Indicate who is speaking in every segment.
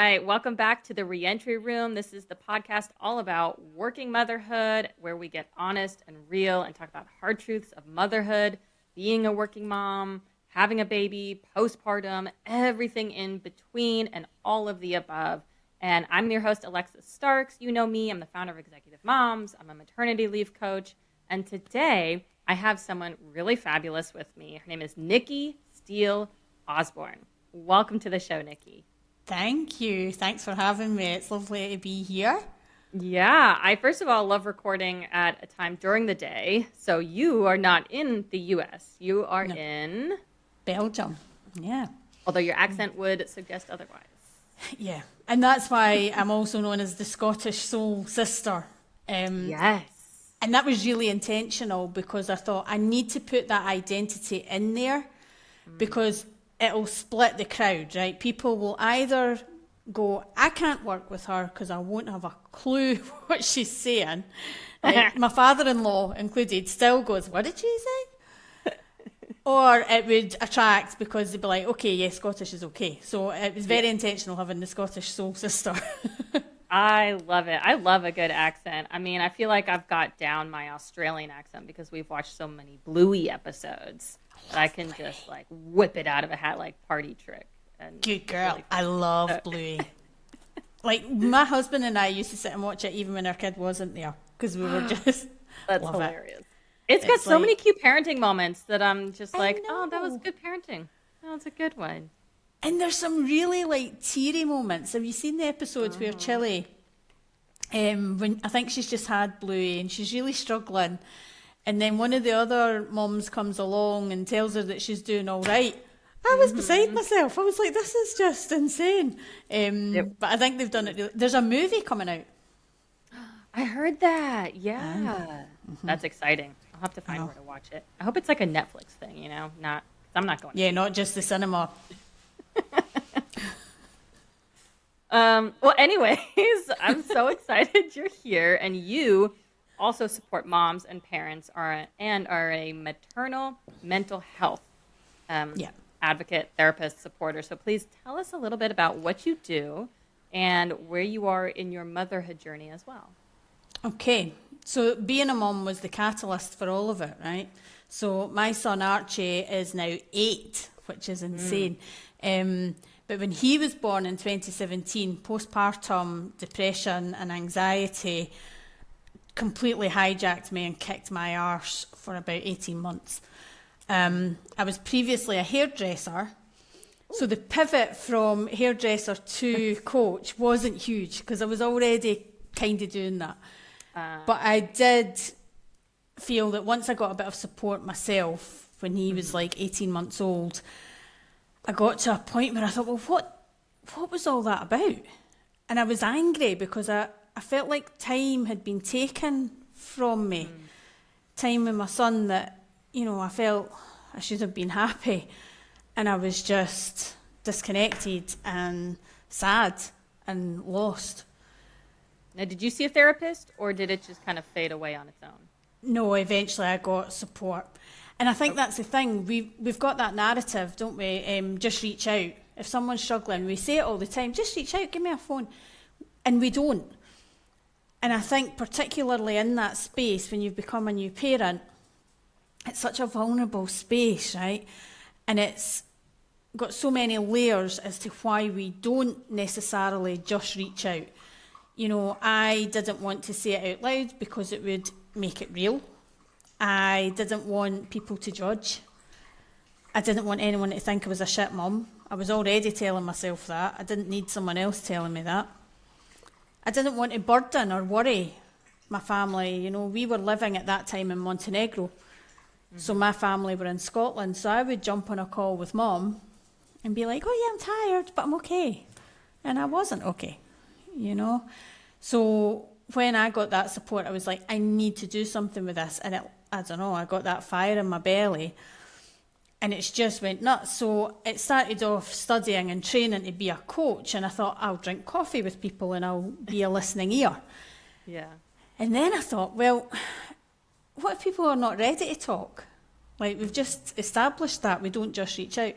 Speaker 1: right. Welcome back to the Reentry Room. This is the podcast all about working motherhood, where we get honest and real and talk about hard truths of motherhood, being a working mom, having a baby, postpartum, everything in between, and all of the above. And I'm your host, Alexis Starks. You know me. I'm the founder of Executive Moms. I'm a maternity leave coach. And today I have someone really fabulous with me. Her name is Nikki Steele Osborne. Welcome to the show, Nikki.
Speaker 2: Thank you. Thanks for having me. It's lovely to be here.
Speaker 1: Yeah, I first of all love recording at a time during the day. So you are not in the US. You are
Speaker 2: No,
Speaker 1: in,
Speaker 2: Belgium. Yeah.
Speaker 1: although your accent would suggest otherwise.
Speaker 2: Yeah. And that's why I'm also known as the Scottish Soul Sister. Um,
Speaker 1: Yes.
Speaker 2: and that was really intentional because I thought I need to put that identity in there because it'll split the crowd, right? People will either go, I can't work with her because I won't have a clue what she's saying. Right? My father-in-law included still goes, what did she say? Or it would attract because they'd be like, okay, yeah, Scottish is okay. So it was very intentional having the Scottish soul sister.
Speaker 1: I love it. I love a good accent. I mean, I feel like I've got down my Australian accent because we've watched so many Bluey episodes that I can just like whip it out of a hat like party trick. And
Speaker 2: Good
Speaker 1: it's
Speaker 2: girl.
Speaker 1: really
Speaker 2: I love Bluey. Like my husband and I used to sit and watch it even when our kid wasn't there because we were just
Speaker 1: That's
Speaker 2: love it.
Speaker 1: hilarious. It's got
Speaker 2: It's
Speaker 1: so many
Speaker 2: like,
Speaker 1: cute parenting moments that I'm just
Speaker 2: I
Speaker 1: like, oh, that was
Speaker 2: know.
Speaker 1: good parenting. That was a good one.
Speaker 2: And there's some really like teary moments. Have you seen the episodes where Chile, when I think she's just had Bluey and she's really struggling, and then one of the other mums comes along and tells her that she's doing all right. I was beside myself. I was like, this is just insane.
Speaker 1: Yep.
Speaker 2: But I think they've done it. There's a movie coming out.
Speaker 1: I heard that.
Speaker 2: And
Speaker 1: Yeah. That's exciting. I'll have to
Speaker 2: I
Speaker 1: find
Speaker 2: know.
Speaker 1: where to watch it. I hope it's like a Netflix thing, you know? Not, I'm not going to
Speaker 2: Yeah,
Speaker 1: see
Speaker 2: not just the cinema.
Speaker 1: Well, anyways, I'm so excited you're here, and you also support moms and parents and are a maternal mental health um,
Speaker 2: Yeah.
Speaker 1: advocate, therapist, supporter. So please tell us a little bit about what you do and where you are in your motherhood journey as well.
Speaker 2: Okay, so being a mum was the catalyst for all of it, right? So my son Archie is now 8, which is insane. But when he was born in 2017, postpartum depression and anxiety completely hijacked me and kicked my arse for about 18 months. I was previously a hairdresser, so the pivot from hairdresser to coach wasn't huge because I was already kind of doing that. But I did feel that once I got a bit of support myself when he was like 18 months old, I got to a point where I thought, well, what was all that about? And I was angry because I felt like time had been taken from me. Time with my son that, I felt I should have been happy. And I was just disconnected and sad and lost.
Speaker 1: Now, did you see a therapist, or did it just kind of fade away on its own?
Speaker 2: No, eventually I got support. And I think that's the thing. We've got that narrative, don't we? Just reach out. If someone's struggling, we say it all the time, just reach out, give me a phone. And we don't. And I think particularly in that space, when you've become a new parent, it's such a vulnerable space, right? And it's got so many layers as to why we don't necessarily just reach out. I didn't want to say it out loud because it would make it real. I didn't want people to judge. I didn't want anyone to think I was a shit mum. I was already telling myself that. I didn't need someone else telling me that. I didn't want to burden or worry my family. We were living at that time in Montenegro. So my family were in Scotland. So I would jump on a call with mum and be like, oh yeah, I'm tired, but I'm okay. And I wasn't okay, So when I got that support, I was like, I need to do something with this. And I don't know, I got that fire in my belly and it's just went nuts. So it started off studying and training to be a coach. And I thought, I'll drink coffee with people and I'll be a listening ear.
Speaker 1: Yeah.
Speaker 2: And then I thought, well, what if people are not ready to talk? Like, we've just established that we don't just reach out.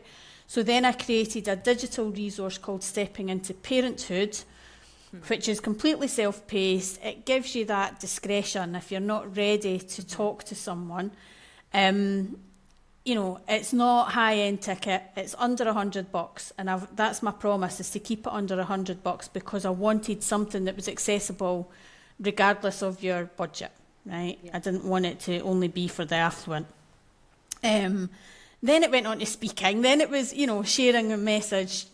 Speaker 2: So then I created a digital resource called Stepping into Parenthood, which is completely self-paced. It gives you that discretion if you're not ready to talk to someone. You know, it's not high-end ticket. It's under $100, and that's my promise, is to keep it under $100 because I wanted something that was accessible regardless of your budget, right? Yeah. I didn't want it to only be for the affluent. Then it went on to speaking. Then it was, you know, sharing a message,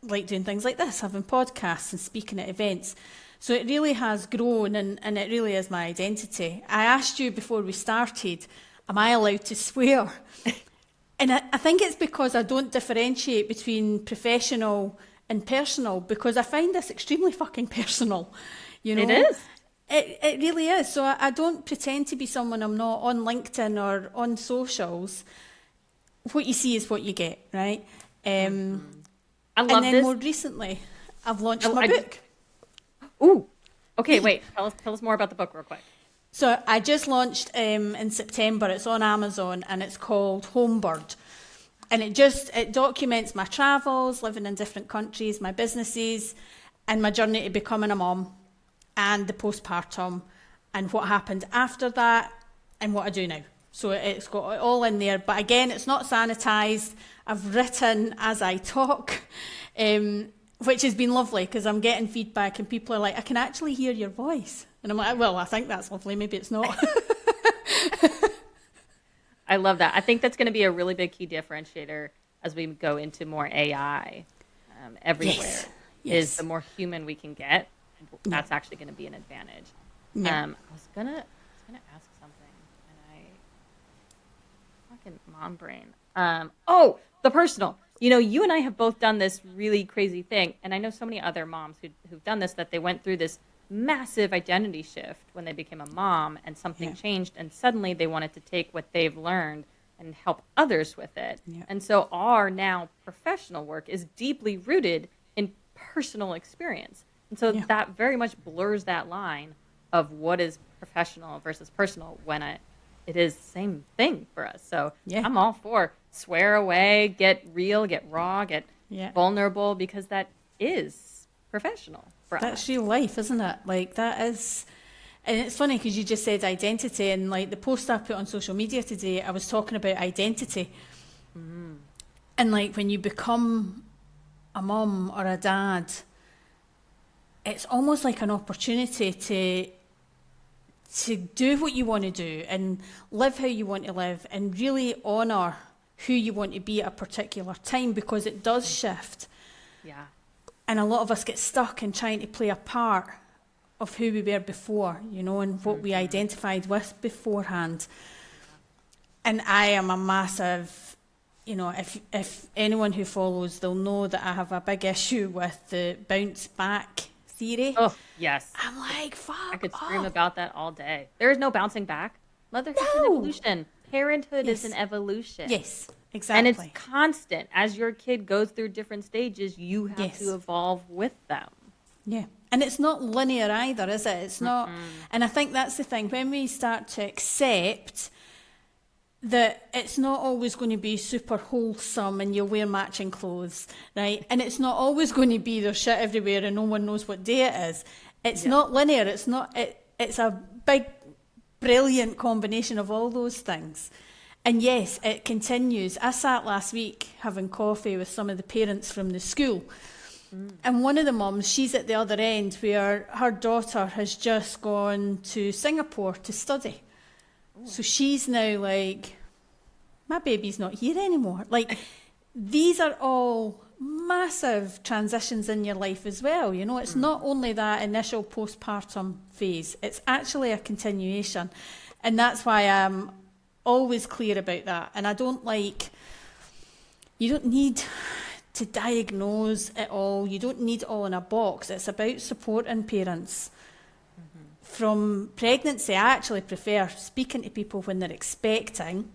Speaker 2: like doing things like this, having podcasts and speaking at events. So it really has grown, and it really is my identity. I asked you before we started, am I allowed to swear? And I think it's because I don't differentiate between professional and personal, because I find this extremely fucking personal. You know?
Speaker 1: It is.
Speaker 2: It really is. So I don't pretend to be someone I'm not on LinkedIn or on socials. What you see is what you get, right?
Speaker 1: I love
Speaker 2: and then
Speaker 1: this.
Speaker 2: More recently, I've launched my book.
Speaker 1: Ooh. Okay, wait. Tell us more about the book real quick.
Speaker 2: So I just launched in September. It's on Amazon, and it's called Homebird. And it documents my travels, living in different countries, my businesses, and my journey to becoming a mom, and the postpartum, and what happened after that, and what I do now. So it's got it all in there. But again, it's not sanitized. I've written as I talk, which has been lovely, because I'm getting feedback and people are like, I can actually hear your voice. And I'm like, well, I think that's lovely. Maybe it's not.
Speaker 1: I love that. I think that's going to be a really big key differentiator as we go into more AI everywhere. Yes. Is the more human we can get, that's actually going to be an advantage. Yeah. I was gonna ask something, and fucking mom brain. The personal. You know, you and I have both done this really crazy thing, and I know so many other moms who've done this, that they went through this massive identity shift when they became a mom, and something changed, and suddenly they wanted to take what they've learned and help others with it. Yeah. And so our now professional work is deeply rooted in personal experience. And so that very much blurs that line of what is professional versus personal, when it is the same thing for us. So I'm all for swear away, get real, get raw, get vulnerable, because that is professional for us.
Speaker 2: That's real life, isn't it? Like, that is. And it's funny because you just said identity, and like the post I put on social media today, I was talking about identity. Mm-hmm. And like, when you become a mum or a dad, it's almost like an opportunity to do what you want to do and live how you want to live, and really honour who you want to be at a particular time, because it does shift. Yeah. And a lot of us get stuck in trying to play a part of who we were before, you know, and what we identified with beforehand. And I am a massive, you know, if anyone who follows, they'll know that I have a big issue with the bounce back theory.
Speaker 1: Oh, yes.
Speaker 2: I'm like, fuck
Speaker 1: I could scream about that all day. There is no bouncing back. Motherhood is an evolution. Parenthood is an evolution.
Speaker 2: Yes, exactly.
Speaker 1: And it's constant. As your kid goes through different stages, you have to evolve with them.
Speaker 2: Yeah. And it's not linear either, is it? It's not. And I think that's the thing. When we start to accept that it's not always going to be super wholesome and you'll wear matching clothes, right? And it's not always going to be there's shit everywhere and no one knows what day it is. It's not linear. It's not. It's a big, brilliant combination of all those things. And yes, it continues. I sat last week having coffee with some of the parents from the school. And one of the mums, she's at the other end, where her daughter has just gone to Singapore to study. Ooh. So she's now like, my baby's not here anymore. Like, these are all massive transitions in your life as well. You know, it's not only that initial postpartum phase, it's actually a continuation. And that's why I'm always clear about that. And I don't like, you don't need to diagnose it all. You don't need it all in a box. It's about supporting parents. From pregnancy, I actually prefer speaking to people when they're expecting.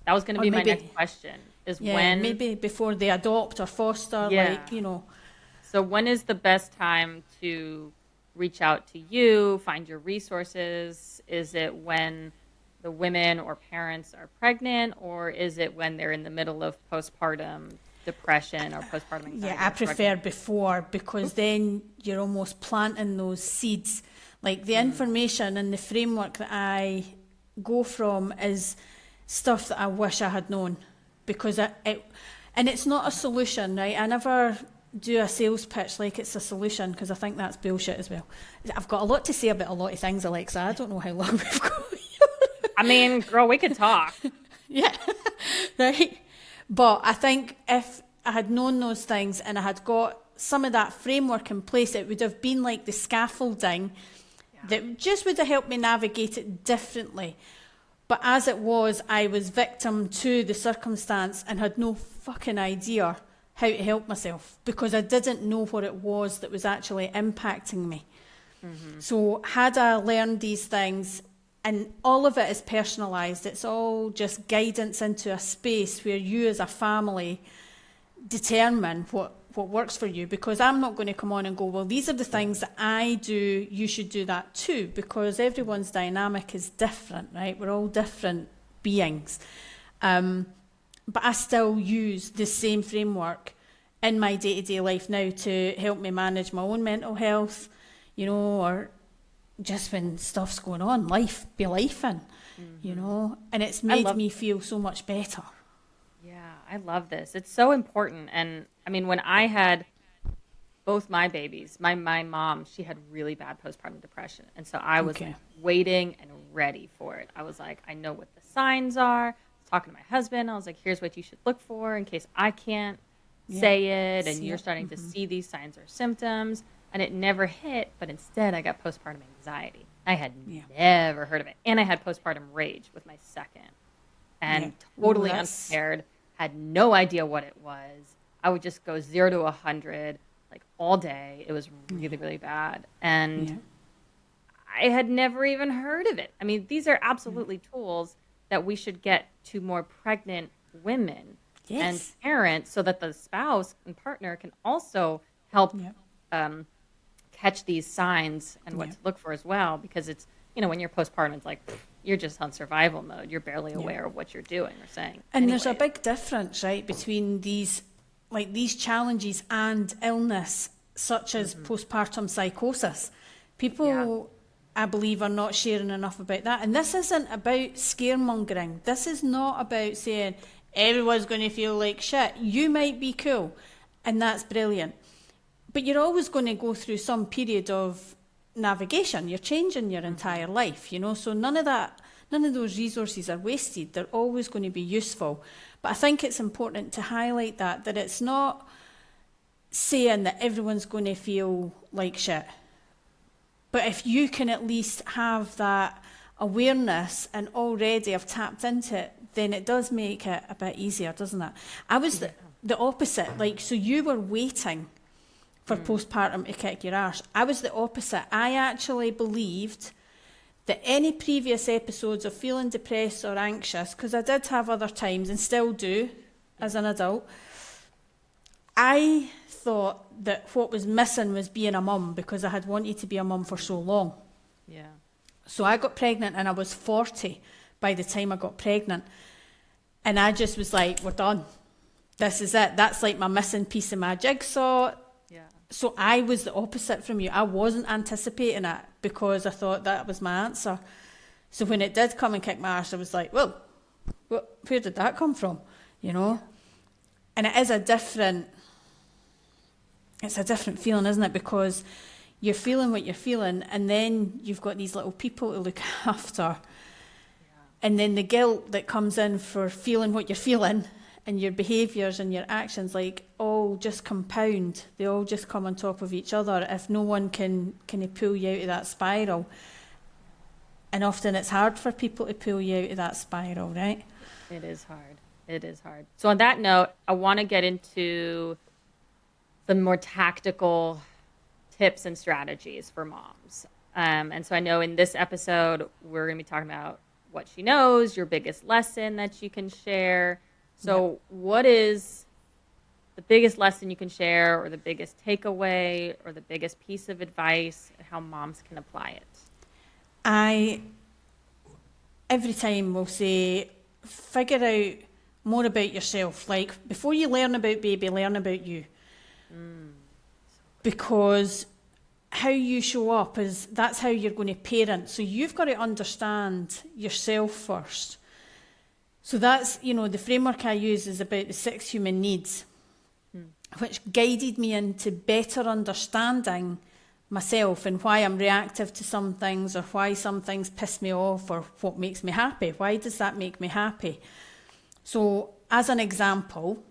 Speaker 1: That was going to be my next question, is when...
Speaker 2: maybe before they adopt or foster, like, you know.
Speaker 1: So when is the best time to reach out to you, find your resources? Is it when the women or parents are pregnant, or is it when they're in the middle of postpartum depression or postpartum anxiety?
Speaker 2: Yeah, I prefer before, because then you're almost planting those seeds. Like the information and the framework that I go from is stuff that I wish I had known, because and it's not a solution, right? I never do a sales pitch like it's a solution, because I think that's bullshit as well. I've got a lot to say about a lot of things, Alexa. I don't know how long we've got.
Speaker 1: I mean, girl, we could talk.
Speaker 2: Yeah, right. But I think if I had known those things and I had got some of that framework in place, it would have been like the scaffolding that just would have helped me navigate it differently. But as it was, I was victim to the circumstance and had no fucking idea how to help myself, because I didn't know what it was that was actually impacting me. So had I learned these things, and all of it is personalised, it's all just guidance into a space where you as a family determine what works for you, because I'm not going to come on and go, well, these are the things that I do, you should do that too, because everyone's dynamic is different, right? We're all different beings. But I still use the same framework in my day-to-day life now to help me manage my own mental health, or just when stuff's going on, be lifing, and it's made me feel so much better.
Speaker 1: Yeah, I love this. It's so important. And I mean, when I had both my babies, my mom, she had really bad postpartum depression. And so I was waiting and ready for it. I was like, I know what the signs are. I was talking to my husband. I was like, here's what you should look for in case I can't say it. And you're starting to see these signs or symptoms. And it never hit, but instead I got postpartum anxiety. I had never heard of it. And I had postpartum rage with my second. And totally unprepared, had no idea what it was. I would just go 0 to 100 like all day. It was really, really bad. And I had never even heard of it. I mean, these are absolutely tools that we should get to more pregnant women and parents, so that the spouse and partner can also help catch these signs and what to look for as well. Because it's, when you're postpartum, it's like, you're just on survival mode. You're barely aware of what you're doing or saying.
Speaker 2: And there's a big difference, right, between these challenges and illness, such as postpartum psychosis. People, I believe, are not sharing enough about that. And this isn't about scaremongering. This is not about saying everyone's going to feel like shit. You might be cool, and that's brilliant. But you're always going to go through some period of navigation. You're changing your entire life, so none of those resources are wasted. They're always going to be useful. But I think it's important to highlight that it's not saying that everyone's going to feel like shit. But if you can at least have that awareness and already have tapped into it, then it does make it a bit easier, doesn't it? I was the opposite. So you were waiting for postpartum to kick your arse. I was the opposite. I actually believed that any previous episodes of feeling depressed or anxious, because I did have other times and still do as an adult, I thought that what was missing was being a mum, because I had wanted to be a mum for so long.
Speaker 1: Yeah.
Speaker 2: So I got pregnant and I was 40 by the time I got pregnant. And I just was like, we're done. This is it. That's like my missing piece of my jigsaw. So I was the opposite from you. I wasn't anticipating it, because I thought that was my answer. So when it did come and kick my arse, I was like, well, where did that come from? And it is a different feeling, isn't it? Because you're feeling what you're feeling, and then you've got these little people to look after. And then the guilt that comes in for feeling what you're feeling, and your behaviours and your actions, all just compound. They all just come on top of each other if no one can pull you out of that spiral. And often it's hard for people to pull you out of that spiral, right?
Speaker 1: It is hard. So on that note, I want to get into some more tactical tips and strategies for moms. And so I know in this episode, we're going to be talking about what she knows, your biggest lesson that you can share. So what is the biggest lesson you can share, or the biggest takeaway, or the biggest piece of advice, and how moms can apply it?
Speaker 2: I every time we'll say, figure out more about yourself. Like, before you learn about baby, learn about you. Because how you show up that's how you're going to parent. So you've got to understand yourself first. So that's, the framework I use is about the 6 human needs, which guided me into better understanding myself and why I'm reactive to some things, or why some things piss me off, or what makes me happy. Why does that make me happy? So as an example,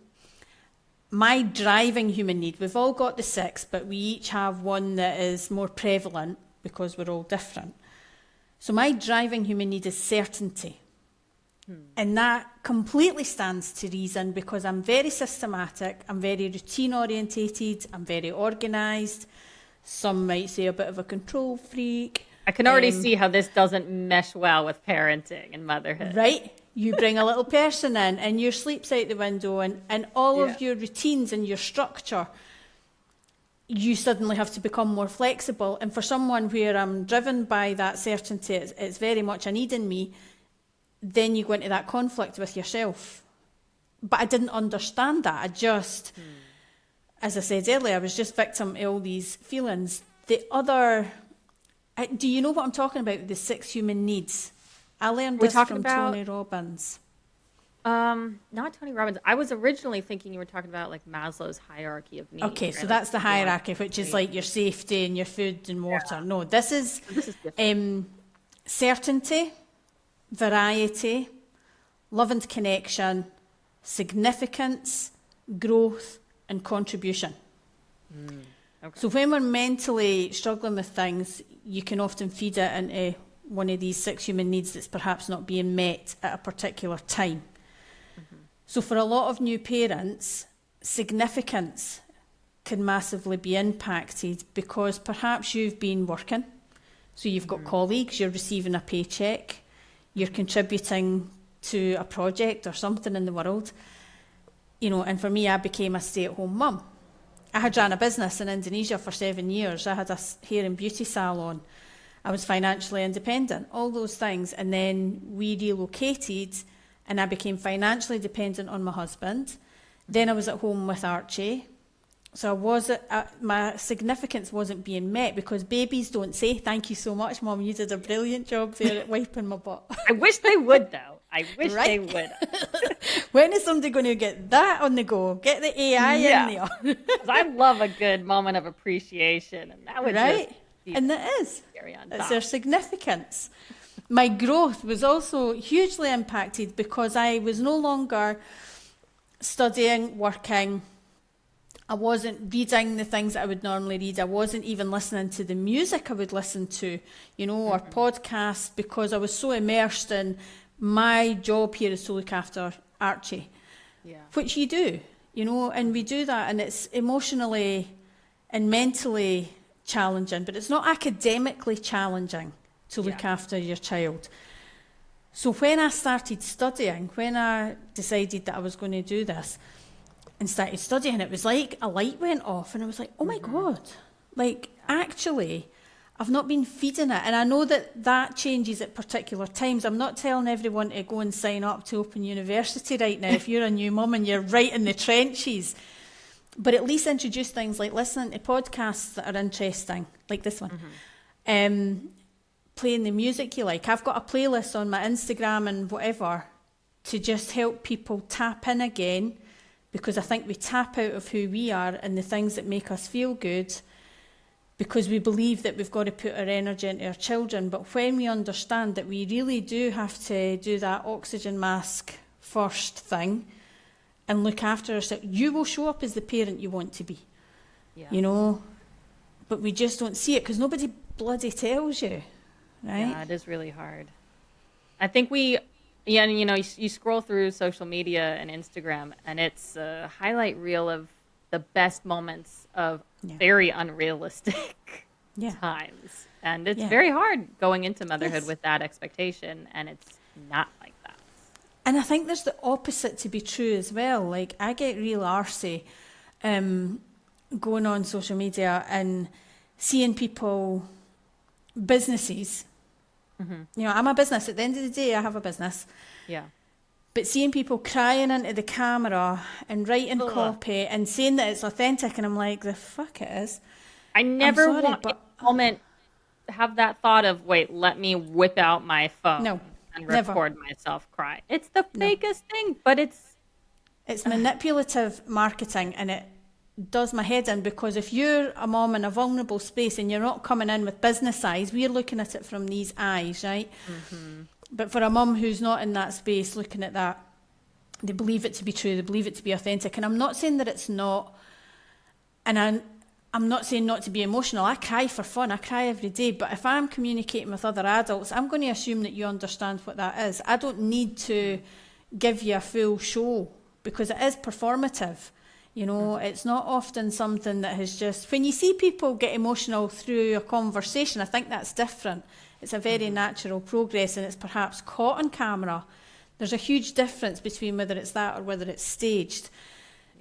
Speaker 2: my driving human need, we've all got the 6, but we each have one that is more prevalent because we're all different. So my driving human need is certainty. And that completely stands to reason because I'm very systematic, I'm very routine orientated, I'm very organised. Some might say a bit of a control freak.
Speaker 1: I can already see how this doesn't mesh well with parenting and motherhood.
Speaker 2: Right? You bring a little person in and your sleep's out the window, and all of your routines and your structure, you suddenly have to become more flexible. And for someone where I'm driven by that certainty, it's very much a need in me, then you go into that conflict with yourself. But I didn't understand that. I just, as I said earlier, I was just victim to all these feelings. The other, do you know what I'm talking about, the 6 human needs? I learned this from Tony Robbins.
Speaker 1: Not Tony Robbins. I was originally thinking you were talking about like Maslow's hierarchy of needs.
Speaker 2: Okay, so that's the hierarchy, which is like your safety and your food and water. Yeah. No, this is certainty, variety, love and connection, significance, growth, and contribution. Okay. So when we're mentally struggling with things, you can often feed it into one of these 6 human needs that's perhaps not being met at a particular time. So for a lot of new parents, significance can massively be impacted because perhaps you've been working, so you've got colleagues, you're receiving a paycheck, you're contributing to a project or something in the world, and for me, I became a stay-at-home mum. I had ran a business in Indonesia for 7 years. I had a hair and beauty salon. I was financially independent, all those things. And then we relocated and I became financially dependent on my husband. Then I was at home with Archie. So my significance wasn't being met because babies don't say, thank you so much, Mum, you did a brilliant job there at wiping my butt.
Speaker 1: I wish they would, though. I wish they would.
Speaker 2: When is somebody going to get that on the go? Get the AI in there.
Speaker 1: Because I love a good moment of appreciation. And that would just be
Speaker 2: and that is.
Speaker 1: On
Speaker 2: it's their significance. My growth was also hugely impacted because I was no longer studying, working. I wasn't reading the things that I would normally read. I wasn't even listening to the music I would listen to, or podcasts, because I was so immersed in my job here is to look after Archie, which you do, and we do that, and it's emotionally and mentally challenging, but it's not academically challenging to look after your child. So when I started studying, when I decided that I was going to do this and started studying, it was like a light went off and I was like, oh my God, actually, I've not been feeding it. And I know that changes at particular times. I'm not telling everyone to go and sign up to Open University right now if you're a new mum and you're right in the trenches. But at least introduce things like listening to podcasts that are interesting, like this one. Playing the music you like. I've got a playlist on my Instagram and whatever to just help people tap in again, because I think we tap out of who we are and the things that make us feel good because we believe that we've got to put our energy into our children. But when we understand that we really do have to do that oxygen mask first thing and look after ourselves, you will show up as the parent you want to be, but we just don't see it because nobody bloody tells you, right?
Speaker 1: Yeah, it is really hard. I think you scroll through social media and Instagram and it's a highlight reel of the best moments of very unrealistic times. And it's very hard going into motherhood with that expectation, and it's not like that.
Speaker 2: And I think there's the opposite to be true as well. Like, I get real arsey going on social media and seeing people, businesses, You know, I'm a business. At the end of the day, I have a business.
Speaker 1: Yeah.
Speaker 2: But seeing people crying into the camera and writing copy and saying that it's authentic, and I'm like, the fuck it is.
Speaker 1: I never
Speaker 2: sorry,
Speaker 1: want
Speaker 2: but
Speaker 1: in a moment have that thought of, wait, let me whip out my phone
Speaker 2: no,
Speaker 1: and
Speaker 2: never.
Speaker 1: record myself cry. It's the fakest thing, but
Speaker 2: it's manipulative marketing, and it does my head in, because if you're a mom in a vulnerable space and you're not coming in with business eyes, we're looking at it from these eyes, right? But for a mum who's not in that space looking at that, they believe it to be true, they believe it to be authentic. And I'm not saying that it's not, and I'm not saying not to be emotional. I cry for fun, I cry every day, but if I'm communicating with other adults, I'm going to assume that you understand what that is. I don't need to give you a full show, because it is performative. You know, it's not often something that has just... When you see people get emotional through a conversation, I think that's different. It's a very natural progress, and it's perhaps caught on camera. There's a huge difference between whether it's that or whether it's staged.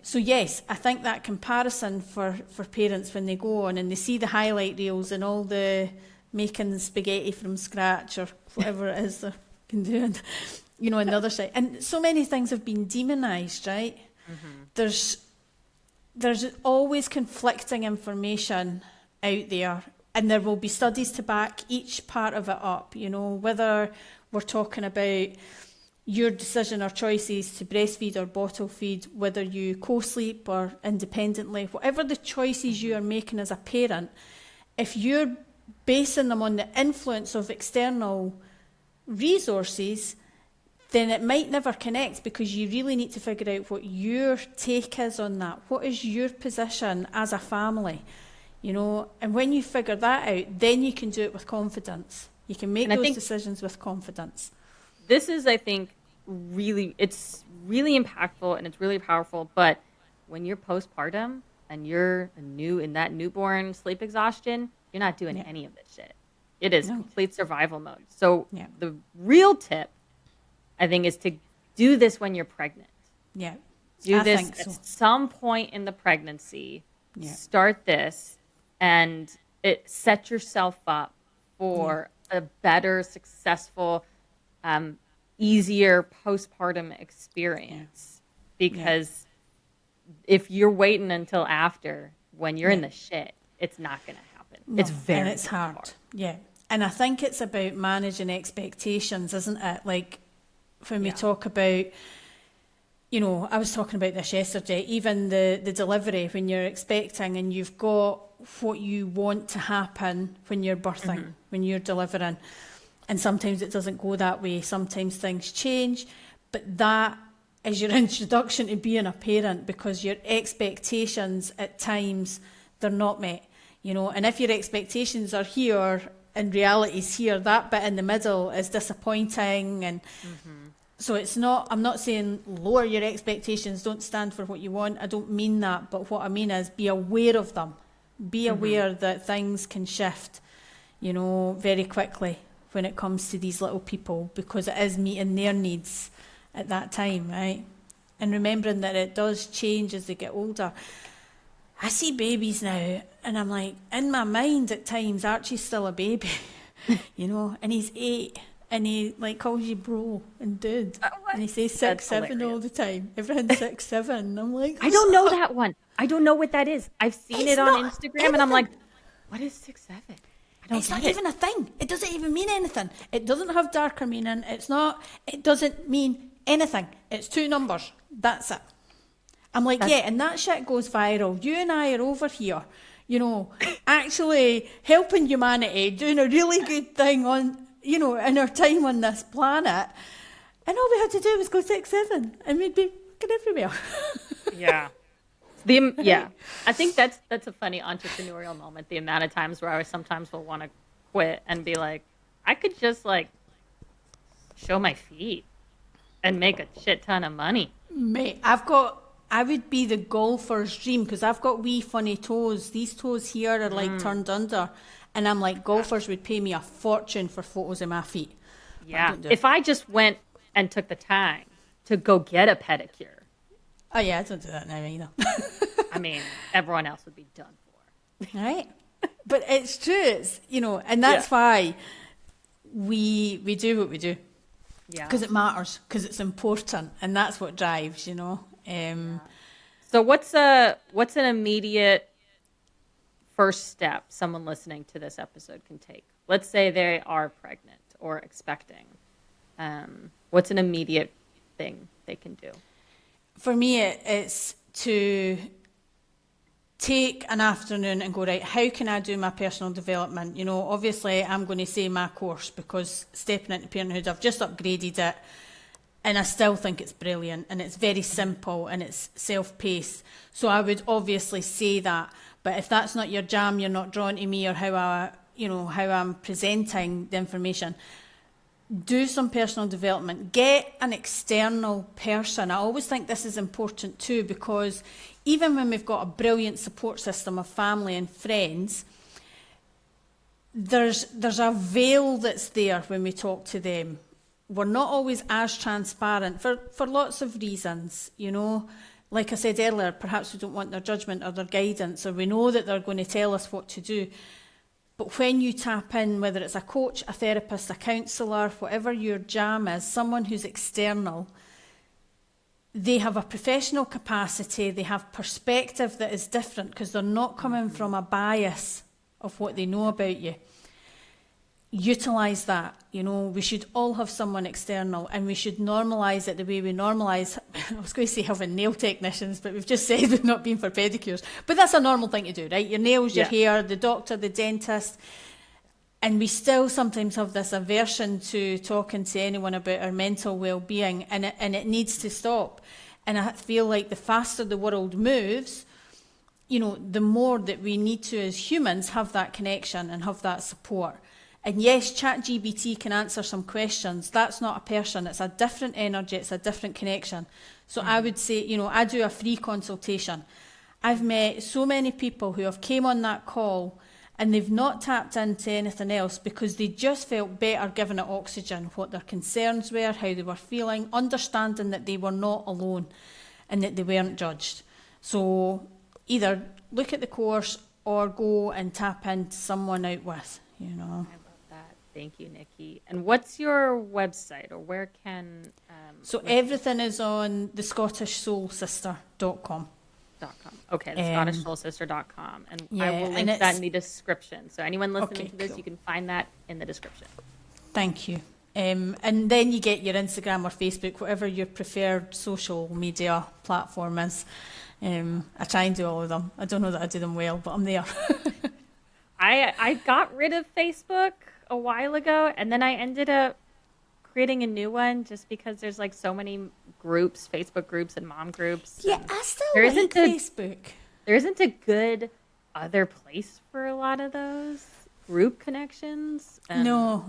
Speaker 2: So yes, I think that comparison for parents when they go on and they see the highlight reels and all the making spaghetti from scratch or whatever it is they're doing, you know, on the other side. And so many things have been demonised, right? There's always conflicting information out there, and there will be studies to back each part of it up, you know, whether we're talking about your decision or choices to breastfeed or bottle feed, whether you co-sleep or independently, whatever the choices you are making as a parent, if you're basing them on the influence of external resources, then it might never connect, because you really need to figure out what your take is on that. What is your position as a family? You know, and when you figure that out, then you can do it with confidence. You can make those decisions with confidence.
Speaker 1: This is, I think, it's really impactful and it's really powerful. But when you're postpartum and you're in that newborn sleep exhaustion, you're not doing any of this shit. It is complete survival mode. So the real tip, I think, is to do this when you're pregnant.
Speaker 2: Yeah.
Speaker 1: Do this at some point in the pregnancy. Yeah. Start this and set yourself up for a better, successful, easier postpartum experience. Because if you're waiting until after, when you're in the shit, it's not going to happen.
Speaker 2: No, and it's hard. Yeah. And I think it's about managing expectations, isn't it? Like, when we talk about, you know, I was talking about this yesterday, even the delivery, when you're expecting and you've got what you want to happen when you're birthing, when you're delivering. And sometimes it doesn't go that way. Sometimes things change. But that is your introduction to being a parent, because your expectations at times, they're not met. You know, and if your expectations are here and reality's here, that bit in the middle is disappointing. And so it's not, I'm not saying lower your expectations, don't stand for what you want. I don't mean that. But what I mean is be aware of them. Be aware that things can shift, you know, very quickly when it comes to these little people, because it is meeting their needs at that time, right? And remembering that it does change as they get older. I see babies now, and I'm like, in my mind at times, Archie's still a baby, you know, and he's 8, and he like calls you bro and dude, and he says 6, 7 all the time. Everyone's 6, 7. I'm like,
Speaker 1: I don't know that one. I don't know what that is. I've seen it on Instagram, and I'm like, what is 6, 7?
Speaker 2: It's not even a thing. It doesn't even mean anything. It doesn't have darker meaning. It doesn't mean anything. It's 2 numbers. That's it. I'm like, and that shit goes viral. You and I are over here, you know, actually helping humanity, doing a really good thing on, you know, in our time on this planet. And all we had to do was go 6, 7, and we'd be fucking everywhere.
Speaker 1: I think that's a funny entrepreneurial moment. The amount of times where I sometimes will want to quit and be like, I could just like show my feet and make a shit ton of money.
Speaker 2: Mate, I would be the golfer's dream, because I've got wee funny toes. These toes here are like turned under, and I'm like, golfers would pay me a fortune for photos of my feet.
Speaker 1: Yeah, if I just went and took the time to go get a pedicure.
Speaker 2: Oh yeah, I don't do that now either.
Speaker 1: I mean, everyone else would be done for.
Speaker 2: Right? But it's true, it's, you know, and that's why we do what we do
Speaker 1: Yeah.
Speaker 2: because it matters, because it's important, and that's what drives, you know.
Speaker 1: So what's an immediate first step someone listening to this episode can take? Let's say they are pregnant or expecting. What's an immediate thing they can do?
Speaker 2: For me, it's to take an afternoon and go, right, how can I do my personal development? You know, obviously I'm going to say my course, because stepping into parenthood, I've just upgraded it, and I still think it's brilliant, and it's very simple, and it's self-paced. So I would obviously say that. But if that's not your jam, you're not drawn to me or how I'm presenting the information, do some personal development. Get an external person. I always think this is important too, because even when we've got a brilliant support system of family and friends, there's a veil that's there when we talk to them. We're not always as transparent for lots of reasons, you know. Like I said earlier, perhaps we don't want their judgment or their guidance, or we know that they're going to tell us what to do. But when you tap in, whether it's a coach, a therapist, a counsellor, whatever your jam is, someone who's external, they have a professional capacity, they have perspective that is different, because they're not coming from a bias of what they know about you. Utilise that. You know, we should all have someone external, and we should normalise it the way we normalise, I was going to say having nail technicians, but we've just said we've not been for pedicures. But that's a normal thing to do, right? Your nails, your hair, the doctor, the dentist. And we still sometimes have this aversion to talking to anyone about our mental well-being, and it needs to stop. And I feel like the faster the world moves, you know, the more that we need to, as humans, have that connection and have that support. And yes, ChatGPT can answer some questions. That's not a person. It's a different energy. It's a different connection. So I would say, you know, I do a free consultation. I've met so many people who have came on that call and they've not tapped into anything else, because they just felt better giving it oxygen, what their concerns were, how they were feeling, understanding that they were not alone and that they weren't judged. So either look at the course or go and tap into someone out with, you know.
Speaker 1: Thank you, Nikki. And what's your website, or where can...
Speaker 2: so everything is on the scottishsoulsister.com.
Speaker 1: Okay, the scottishsoulsister.com. And I will link that in the description. So anyone listening to this, you can find that in the description.
Speaker 2: Thank you. And then you get your Instagram or Facebook, whatever your preferred social media platform is. I try and do all of them. I don't know that I do them well, but I'm there.
Speaker 1: I got rid of Facebook a while ago, and then I ended up creating a new one just because there's like so many groups, Facebook groups and mom groups.
Speaker 2: Yeah, I still like Facebook.
Speaker 1: There isn't a good other place for a lot of those group connections.
Speaker 2: No,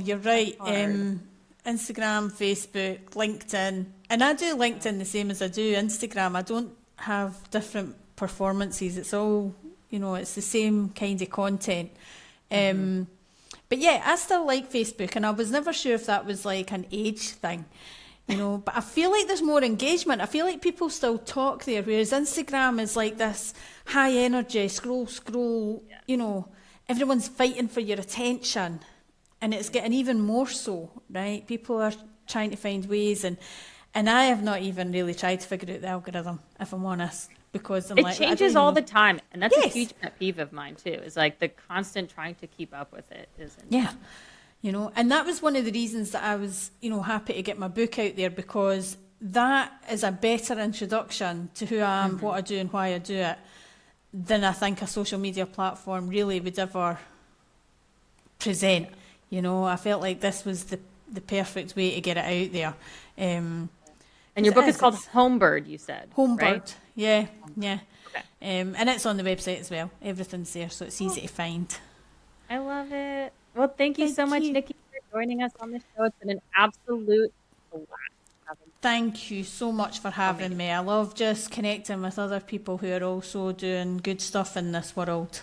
Speaker 2: you're right. Instagram, Facebook, LinkedIn. And I do LinkedIn the same as I do Instagram. I don't have different performances. It's all, you know, it's the same kind of content. But yeah, I still like Facebook, and I was never sure if that was like an age thing, you know, but I feel like there's more engagement. I feel like people still talk there, whereas Instagram is like this high energy, scroll, you know, everyone's fighting for your attention, and it's getting even more so, right? People are trying to find ways, and I have not even really tried to figure out the algorithm, if I'm honest. Because
Speaker 1: it changes all the time, and that's a huge pet peeve of mine too. Is like the constant trying to keep up with it isn't.
Speaker 2: Yeah, you know, and that was one of the reasons that I was, you know, happy to get my book out there, because that is a better introduction to who I am, what I do, and why I do it, than I think a social media platform really would ever present. You know, I felt like this was the perfect way to get it out there.
Speaker 1: And your book is called Homebird, you said.
Speaker 2: Homebird,
Speaker 1: right?
Speaker 2: yeah. Okay.
Speaker 1: And
Speaker 2: it's on the website as well. Everything's there, so it's easy to find.
Speaker 1: I love it. Well, thank you so much, Nikki, for joining us on the show. It's been an absolute blast.
Speaker 2: Thank you so much for having me. I love just connecting with other people who are also doing good stuff in this world.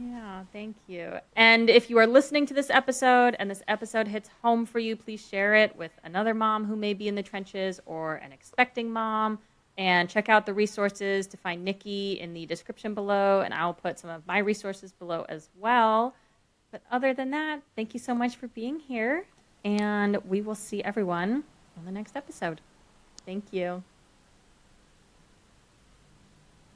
Speaker 1: Yeah, thank you. And if you are listening to this episode and this episode hits home for you, please share it with another mom who may be in the trenches or an expecting mom. And check out the resources to find Nikki in the description below. And I'll put some of my resources below as well. But other than that, thank you so much for being here. And we will see everyone on the next episode. Thank you.